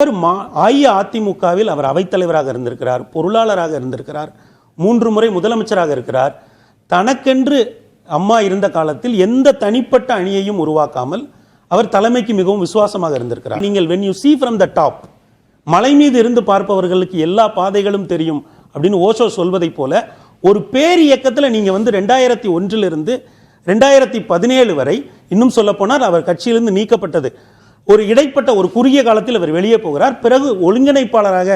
அஇஅதிமுகவில் அவர் அவைத்தலைவராக இருந்திருக்கிறார், பொருளாளராக இருந்திருக்கிறார், 3 முறை முதலமைச்சராக இருக்கிறார். தனக்கென்று அம்மா இருந்த காலத்தில் எந்த தனிப்பட்ட அணியையும் உருவாக்காமல் அவர் தலைமைக்கு மிகவும் விசுவாசமாக இருந்திருக்கிறார். நீங்கள் when you see from the top, மலை மீது இருந்து பார்ப்பவர்களுக்கு எல்லா பாதைகளும் தெரியும் அப்படின்னு ஓஷோ சொல்வதை போல ஒரு பேர் இயக்கத்தில் நீங்க 2001 இருந்து 2017 வரை, இன்னும் சொல்ல போனால் அவர் கட்சியிலிருந்து நீக்கப்பட்டது ஒரு இடைப்பட்ட ஒரு குறுகிய காலத்தில் அவர் வெளியே போகிறார். பிறகு ஒருங்கிணைப்பாளராக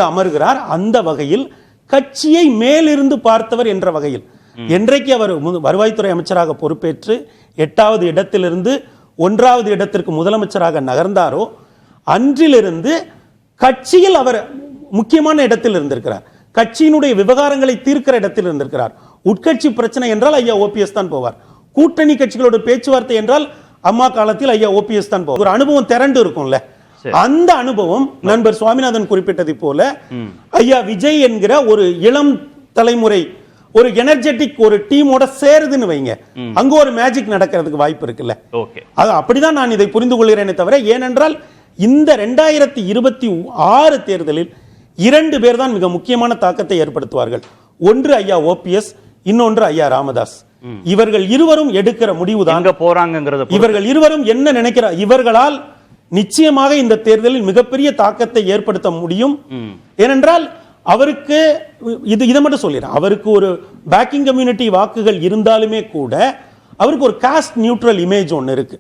அமர்கிறார். அந்த வகையில் கட்சியை மேலிருந்து பார்த்தவர் என்ற வகையில் என்றைக்கு அவர் வருவாய்த்துறை அமைச்சராக பொறுப்பேற்று 8வது இடத்திலிருந்து 1வது இடத்திற்கு முதலமைச்சராக நகர்ந்தாரோ அன்றிலிருந்து கட்சியில் அவர் முக்கியமான இடத்தில் இருந்திருக்கிறார். கட்சியினுடைய விவகாரங்களை தீர்க்கிற இடத்தில் இருந்திருக்கிறார். உட்கட்சி பிரச்சனை என்றால் ஐயா ஓபிஎஸ் தான் போவார். கூட்டணி கட்சிகளோட பேச்சுவார்த்தை என்றால் அம்மா காலத்தில் ஐயா ஓபிஎஸ் தான் போவார். ஒரு அனுபவம் திரண்டு இருக்கும்ல, அந்த அனுபவம் நண்பர் சுவாமிநாதன் குறிப்பிட்டதை போல ஐயா விஜய் என்கிற ஒரு இளம் தலைமுறை ஒரு எனர்ஜெட்டிக் ஒரு டீமோட சேருதுன்னு வைங்க, அங்க ஒரு மேஜிக் நடக்கிறதுக்கு வாய்ப்பு இருக்குல்ல. அது அப்படிதான் நான் இதை புரிந்து கொள்கிறேனே தவிர, ஏனென்றால் இந்த 2026 தேர்தலில் 2 பேர் தான் மிக முக்கியமான தாக்கத்தை ஏற்படுத்துவார்கள். ஒன்று ஐயா ஓபிஎஸ், இன்னொன்று ஐயா ராமதாஸ். இவர்கள் இருவரும் எடுக்கிற முடிவுதான் போறாங்க. இவர்கள் இருவரும் என்ன நினைக்கிறார், இவர்களால் நிச்சயமாக இந்த தேர்தலில் மிகப்பெரிய தாக்கத்தை ஏற்படுத்த முடியும். ஏனென்றால் அவருக்கு இதை மட்டும் சொல்லிடுறேன், அவருக்கு ஒரு பேக்கிங் கம்யூனிட்டி வாக்குகள் இருந்தாலுமே கூட அவருக்கு ஒரு காஸ்ட் நியூட்ரல் இமேஜ் ஒன்று இருக்கு.